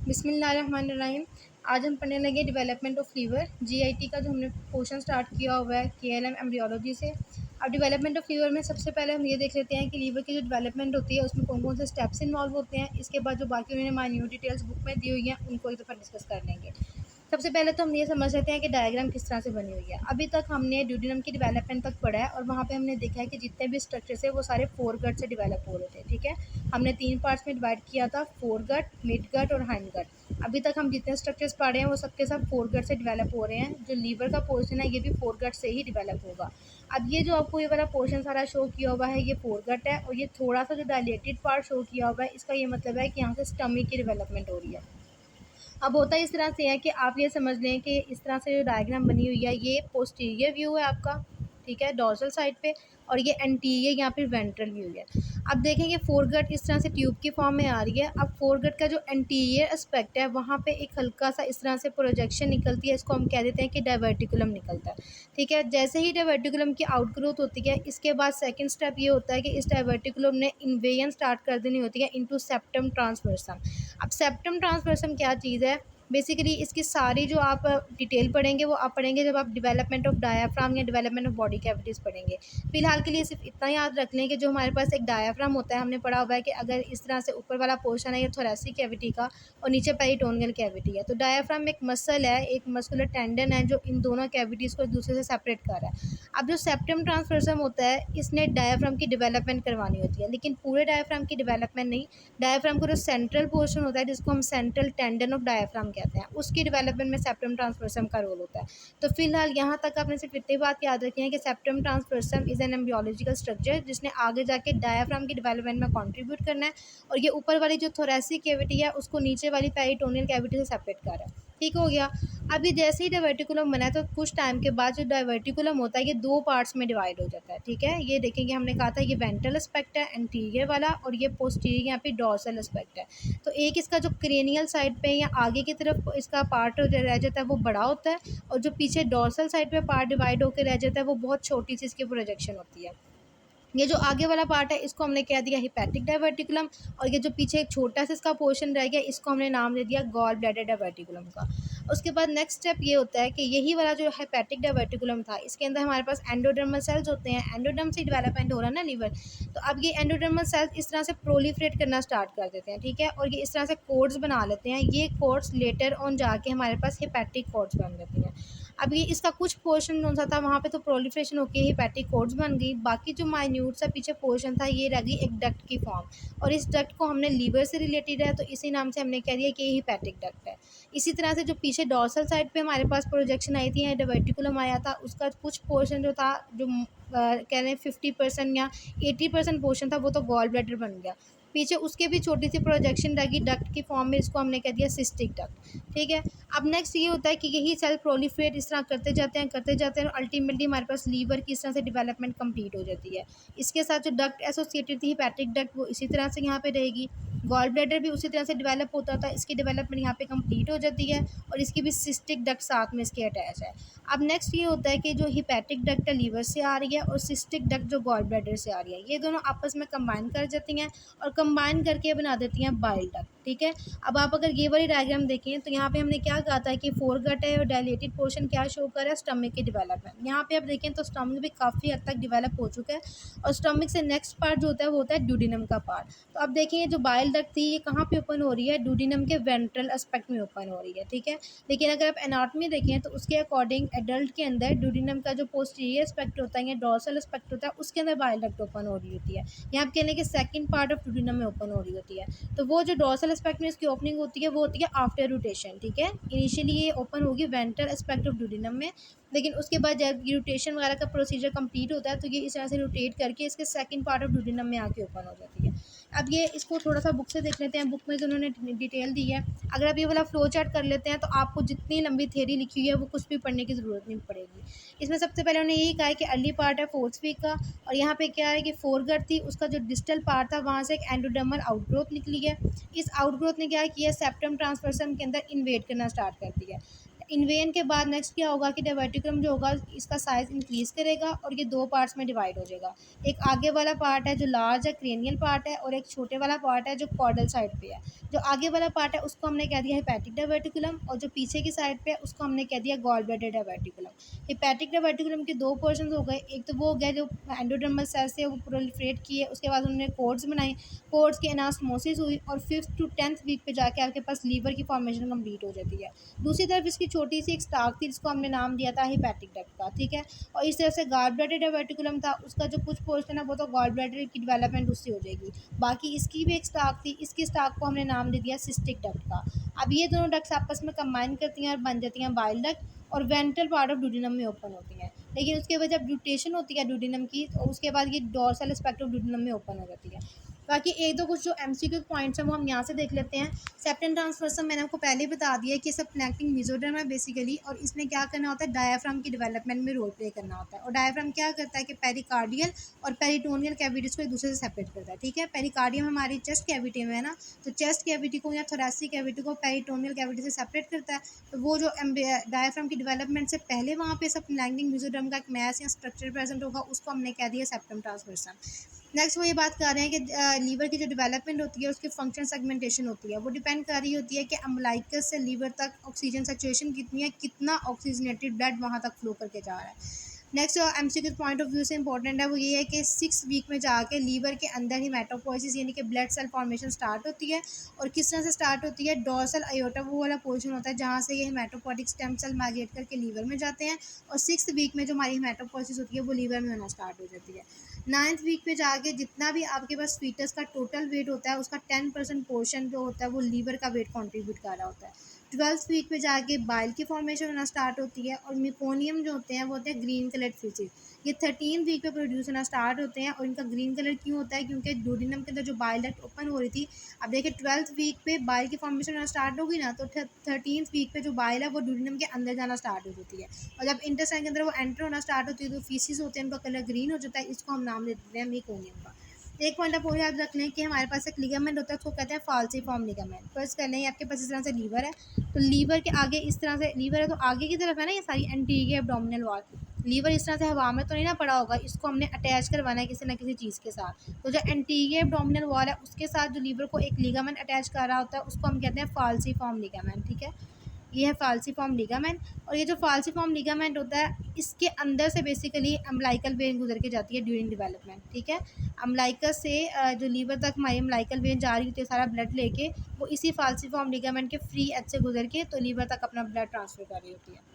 बिस्मिल्लाहिर्रहमानिर्रहीम। आज हम पढ़ने लगे डेवलपमेंट ऑफ लीवर जीआईटी का जो हमने पोर्शन स्टार्ट किया हुआ है केएलएम एम्ब्रियोलॉजी से। अब डेवलपमेंट ऑफ लीवर में सबसे पहले हम ये देख लेते हैं कि लीवर की जो डेवलपमेंट होती है उसमें कौन कौन से स्टेप्स इन्वॉल्व होते हैं। इसके बाद जो बाकी उन्होंने माइन्यूट डिटेल्स बुक में दी हुई हैं उनको एक दफ़ा डिस्कस कर लेंगे। सबसे पहले तो हम ये समझ लेते हैं कि डायग्राम किस तरह से बनी हुई है। अभी तक हमने ड्यूडेनम की डेवलपमेंट तक पढ़ा है और वहाँ पे हमने देखा है कि जितने भी स्ट्रक्चर्स है वो सारे फोर गट से डेवलप हो रहे थे। ठीक है, हमने 3 पार्ट्स में डिवाइड किया था, फोर गट, मिड गट और हाइंड गट। अभी तक हम जितने स्ट्रक्चर्स पढ़े हैं वो सबके सब फोर गट से डेवलप हो रहे हैं। जो लीवर का पोर्शन है ये भी फोर गट से ही डेवलप होगा। अब ये जो आपको ये वाला पोर्शन सारा शो किया हुआ है ये फोर गट है, और ये थोड़ा सा जो डायलेटेड पार्ट शो किया हुआ है इसका ये मतलब है कि यहाँ से स्टमक की डेवलपमेंट हो रही है। अब होता इस तरह से है कि आप ये समझ लें कि इस तरह से जो डायग्राम बनी हुई है ये पोस्टीरियर व्यू है आपका, ठीक है, डॉर्सल साइड पे, और ये एंटीरियर या फिर वेंट्रल व्यू है। अब देखेंगे फोरगट इस तरह से ट्यूब की फॉर्म में आ रही है। अब फोरगट का जो एंटीरियर एस्पेक्ट है वहाँ पे एक हल्का सा इस तरह से प्रोजेक्शन निकलती है, इसको हम कह देते हैं कि डायवर्टिकुलम निकलता है। ठीक है, जैसे ही डायवर्टिकुलम की आउटग्रोथ होती है इसके बाद सेकंड स्टेप ये होता है कि इस डायवर्टिकुलम ने इन्वेजन स्टार्ट कर देनी होती है इनटू सेप्टम ट्रांसवर्सम। अब सेप्टम ट्रांसवर्सम क्या चीज़ है? बेसिकली इसकी सारी जो आप डिटेल पढ़ेंगे वो आप पढ़ेंगे जब आप डेवलपमेंट ऑफ डायाफ्राम या डेवलपमेंट ऑफ बॉडी कैविटीज़ पढ़ेंगे। फिलहाल के लिए सिर्फ इतना याद रख लें कि जो हमारे पास एक डायाफ्राम होता है हमने पढ़ा हुआ है कि अगर इस तरह से ऊपर वाला पोर्शन है ये थोरेसिक कैविटी का और नीचे पेरिटोनियल कैविटी है, तो डायाफ्राम एक मसल है, एक मस्कुलर टेंडन है जो इन दोनों कैविटीज़ को एक दूसरे से सेपरेट कर रहा है। अब जो सेप्टम ट्रांसवर्सम होता है इसने डायाफ्राम की डेवलपमेंट करवानी होती है, लेकिन पूरे डायाफ्राम की डेवलपमेंट नहीं। डायाफ्राम का जो सेंट्रल पोर्शन होता है जिसको हम सेंट्रल टेंडन ऑफ डायाफ्राम कहते हैं उसकी डेवलपमेंट में सेप्टम ट्रांसवर्सम का रोल होता है। तो फिलहाल यहाँ तक आपने सिर्फ इतनी बात याद रखी है कि septum transversum is an embryological structure जिसने आगे जाके डायाफ्राम की डेवलपमेंट में कंट्रीब्यूट करना है, और ये ऊपर वाली जो थोरेसिक कैविटी है उसको नीचे वाली पेरिटोनियल कैविटी से सेपरेट कर रहा है। ठीक हो गया। अभी जैसे ही डायवर्टिकुलम बना है तो कुछ टाइम के बाद जो डायवर्टिकुलम होता है ये दो पार्ट्स में डिवाइड हो जाता है। ठीक है, ये देखेंगे हमने कहा था ये वेंट्रल एस्पेक्ट है एंटीरियर वाला, और ये पोस्टीरियर यहाँ पे डॉर्सल एस्पेक्ट है। तो एक इसका जो क्रेनियल साइड पे या आगे की तरफ इसका पार्ट रह जाता है वो बड़ा होता है, और जो पीछे डॉर्सल साइड पे पार्ट डिवाइड होकर रह जाता है वो बहुत छोटी सी इसकी प्रोजेक्शन होती है। ये जो आगे वाला पार्ट है इसको हमने कह दिया हिपैटिक डायवर्टिकुलम, और ये जो पीछे एक छोटा सा इसका पोर्शन रह गया इसको हमने नाम दे दिया गॉल ब्लैडर डायवर्टिकुलम का। उसके बाद नेक्स्ट स्टेप ये होता है कि यही वाला जो हिपैटिक डायवर्टिकुलम था इसके अंदर हमारे पास एंडोडर्मल सेल्स होते हैं। एंडोडर्म से डेवलपमेंट हो रहा है ना लीवर, तो अब ये एंडोडर्मल सेल्स इस तरह से प्रोलिफरेट करना स्टार्ट कर देते हैं। ठीक है, और ये इस तरह से कोड्स बना लेते हैं। ये कोड्स लेटर ऑन जाके हमारे पास हिपैटिक कोड्स बन जाती हैं। अब ये इसका कुछ पोर्शन कौन सा था वहाँ पे तो प्रोलिफरेशन होके हिपैटिक कोड्स बन गई, बाकी जो माइन्यूट सा पीछे पोर्शन था ये रह गई एक डक्ट की फॉर्म, और इस डक्ट को हमने लीवर से रिलेटेड है तो इसी नाम से हमने कह दिया कि ये हिपैटिक डक्ट है। इसी तरह से जो पीछे डॉर्सल साइड पे हमारे पास प्रोजेक्शन आई थी या डायवर्टिकुलम आया था उसका कुछ पोर्शन जो था जो कह रहे हैं 50% या 80% पोर्शन था वो तो गॉल ब्लैडर बन गया। पीछे उसके भी छोटी सी प्रोजेक्शन रहेगी डक्ट की फॉर्म में, इसको हमने कह दिया सिस्टिक डक्ट। ठीक है, अब नेक्स्ट ये होता है कि यही सेल प्रोलिफरेट इस तरह करते जाते हैं और अल्टीमेटली हमारे पास लीवर की इस तरह से डेवलपमेंट कंप्लीट हो जाती है। इसके साथ जो डक्ट एसोसिएटेड थी हिपैटिक डक्ट वो इसी तरह से यहाँ पे रहेगी। गॉल ब्लैडर भी उसी तरह से डेवलप होता था, इसकी डेवलपमेंट यहाँ पे कंप्लीट हो जाती है, और इसकी भी सिस्टिक डक्ट साथ में इसके अटैच है। अब नेक्स्ट ये होता है कि जो हिपैटिक डक्ट है लीवर से आ रही है और सिस्टिक डक्ट जो गॉल ब्लैडर से आ रही है ये दोनों आपस में कंबाइन कर जाती हैं और कंबाइन करके बना देती हैं बाइल डक्ट। ठीक है, अब आप अगर ये वाली डायग्राम देखें तो यहाँ पे हमने क्या कहा था कि फोर गट है और डायलेटेड पोर्शन क्या शो कर रहा है स्टमक की डेवलपमेंट। यहाँ पे आप देखें तो स्टमक भी काफ़ी हद तक डेवलप हो चुका है, और स्टमक से नेक्स्ट पार्ट जो होता है वो होता है ड्यूडिनम का पार्ट। तो अब देखिए जो बाइल डक्ट थी ये कहाँ पे ओपन हो रही है, ड्यूडिनम के वेंट्रल एस्पेक्ट में ओपन हो रही है। ठीक है, लेकिन अगर आप एनाटॉमी देखें तो उसके अकॉर्डिंग एडल्ट के अंदर ड्यूडिनम का जो पोस्टीरियर एस्पेक्ट होता है या डॉर्सल एस्पेक्ट होता है उसके अंदर बाइल डक्ट ओपन हो रही होती है। यहाँ आप कहने के सेकंड पार्ट ऑफ ड्यूडिनम में ओपन हो रही होती है। तो वो जो डॉर्सल एस्पेक्ट में इसकी ओपनिंग होती है वो होती है आफ्टर रोटेशन। ठीक है, इनिशियली ये ओपन होगी वेंट्रल एस्पेक्ट ऑफ ड्यूडिनम में, लेकिन उसके बाद जब ये रोटेशन वगैरह का प्रोसीजर कंप्लीट होता है तो ये इस तरह से रोटेट करके इसके सेकंड पार्ट ऑफ ड्यूडिनम में आके ओपन हो जाती है। अब ये इसको थोड़ा सा बुक से देख लेते हैं, बुक में जो उन्होंने डिटेल दी है। अगर आप ये वाला फ्लो चार्ट कर लेते हैं तो आपको जितनी लंबी थ्योरी लिखी हुई है वो कुछ भी पढ़ने की ज़रूरत नहीं पड़ेगी। इसमें सबसे पहले उन्होंने यही कहा है कि अर्ली पार्ट है फोर्थ वीक का, और यहाँ पे क्या है कि फोरगट थी उसका जो डिस्टल पार्ट था वहाँ से एक एंडोडर्मल आउटग्रोथ निकली है। इस आउटग्रोथ ने क्या किया, सेप्टम ट्रांसवर्सम के अंदर इन्वेट करना स्टार्ट कर दिया। इनवेन के बाद नेक्स्ट क्या होगा कि डायवर्टिकुलम जो होगा इसका साइज़ इंक्रीज़ करेगा और ये 2 पार्ट्स में डिवाइड हो जाएगा। एक आगे वाला पार्ट है जो लार्ज है, क्रेनियल पार्ट है, और एक छोटे वाला पार्ट है जो कॉर्डल साइड पे है। जो आगे वाला पार्ट है उसको हमने कह दिया हेपेटिक डायवर्टिकुलम, और जो पीछे की साइड पे है उसको हमने कह दिया gall bladder diverticulum. Hepatic diverticulum के 2 पोर्शंस हो गए। एक तो वो हो गया जो एंडोडर्मल सेल्स थे वो प्रोलिफरेट किए, उसके बाद उन्होंने कोर्ड्स बनाई, कोर्ड्स की एनास्मोसिस हुई, और 5th to 10th वीक पे जाके आपके पास लीवर की फॉर्मेशन कंप्लीट हो जाती है। दूसरी तरफ इसकी छोटी सी एक स्टार्क थी जिसको हमने नाम दिया था हेपेटिक डक्ट का, ठीक है। और इस तरह से गॉल ब्लैडर डायवर्टिकुलम था, उसका जो कुछ पोर्शन है वो तो गॉल ब्लैडर की डेवलपमेंट उससे हो जाएगी। बाकी इसकी भी एक स्टार्क थी, इसकी स्टार्क को हमने नाम दे दिया सिस्टिक डक्ट का। अब ये दोनों डक्ट्स आपस में कंबाइन करती हैं और बन जाती हैं बाइल डक्ट, और वेंट्रल पार्ट ऑफ ड्यूडेनम में ओपन होती हैं। लेकिन उसके बाद जब ड्यूटेशन होती है ड्यूडेनम की, तो उसके बाद ये डोर्सल एस्पेक्ट ऑफ ड्यूडेनम में ओपन हो जाती है। बाकी एक दो कुछ जो एमसीक्यू पॉइंट्स हैं वो हम यहाँ से देख लेते हैं। सेप्टम ट्रांसवर्सम मैंने आपको पहले ही बता दिया है कि सब कनेक्टिंग मेसोडर्म है बेसिकली, और इसने क्या करना होता है, डायाफ्राम की डेवलपमेंट में रोल प्ले करना होता है। और डायाफ्राम क्या करता है कि पेरिकार्डियल और पेरिटोनियल कैविटीज़ को एक दूसरे से सेपरेट करता है, ठीक है। पेरिकार्डियम हमारी चेस्ट कैविटी में है ना, तो चेस्ट कैविटी को या थोरेसिक कैविटी को पेरिटोनियल कैविटी से सेपरेट करता है। तो वो जो डायाफ्राम की डेवलपमेंट से पहले वहाँ पे सब कनेक्टिंग मेसोडर्म का एक मैस या स्ट्रक्चर प्रेजेंट होगा, उसको हमने कह दिया सेप्टम ट्रांसवर्सम। नेक्स्ट वो ये बात कर रहे हैं कि लीवर की जो डेवलपमेंट होती है उसकी फंक्शन सेगमेंटेशन होती है, वो डिपेंड कर रही होती है कि अम्लाइकस से लीवर तक ऑक्सीजन सैचुरेशन कितनी है, कितना ऑक्सीजनेटेड ब्लड वहाँ तक फ्लो करके जा रहा है। Next MCQ point of view से इंपॉर्टेंट है वो ये है कि 6 वीक में जाके लीवर के अंदर हेमेटोपोइसिस यानी कि ब्लड सेल फॉर्मेशन स्टार्ट होती है। और किस तरह से स्टार्ट होती है, डोर्सल अयोटा वो वाला पोर्शन होता है जहाँ से ये हेमेटोपोइटिक स्टेम सेल माइग्रेट करके लीवर में जाते हैं, और 6th वीक में जो हमारी हेमेटोपोइसिस होती है वो लीवर में होना स्टार्ट हो जाती है। 9th वीक पे जाके जितना भी आपके पास फीटस का टोटल वेट होता है उसका 10% पोर्शन जो होता है वो लीवर का वेट कंट्रीब्यूट कर रहा होता है। 12th वीक पे जाके बाइल की फॉर्मेशन होना स्टार्ट होती है, और मिकोनियम जो होते हैं वो होते हैं ग्रीन कलर फिशेज। ये 13th वीक पे प्रोड्यूस होना स्टार्ट होते हैं, और इनका ग्रीन कलर क्यों होता है, क्योंकि डोडिनम के अंदर जो बाइल डक्ट ओपन हो रही थी, अब देखिए 12th वीक पे बाइल की फॉर्मेशन होना स्टार्ट होगी ना, तो 13th वीक पे जो बाइल है वो डोडिनम के अंदर जाना स्टार्ट हो जाती है, और जब इंटेस्टाइन के अंदर वो एंटर होना स्टार्ट होती है तो फीसिस होते हैं, उनका कलर ग्रीन हो जाता है, इसको हम नाम दे देते हैं मिकोनियम का। एक पॉइंट आप और याद रख लें कि हमारे पास एक लिगामेंट होता है उसको कहते हैं फाल्सीफॉर्म लिगामेंट। फर्स्ट कर लें आपके पास इस तरह से लीवर है, तो लीवर के आगे इस तरह से लीवर है तो आगे की तरफ है ना ये सारी एंटीरियर एब्डोमिनल वॉल। लीवर इस तरह से हवा में तो नहीं ना पड़ा होगा, इसको हमने अटैच करवाना है किसी ना किसी चीज़ के साथ। तो जो एंटीरियर एब्डोमिनल वॉल है उसके साथ जो लीवर को एक लिगामेंट अटैच कर रहा होता है उसको हम कहते हैं फाल्सीफॉर्म लिगामेंट, ठीक है। ये है फाल्सीफॉर्म लिगामेंट, और ये जो फाल्सीफॉर्म लिगामेंट होता है इसके अंदर से बेसिकली अम्लाइकल वेन गुजर के जाती है ड्यूरिंग डेवलपमेंट, ठीक है। अम्लाइकस से जो लीवर तक हमारी अम्लाइकल वेन जा रही होती है सारा ब्लड लेके, वो इसी फाल्सीफॉर्म लिगामेंट के फ्री एज से गुजर के तो लीवर तक अपना ब्लड ट्रांसफ़र कर रही होती है।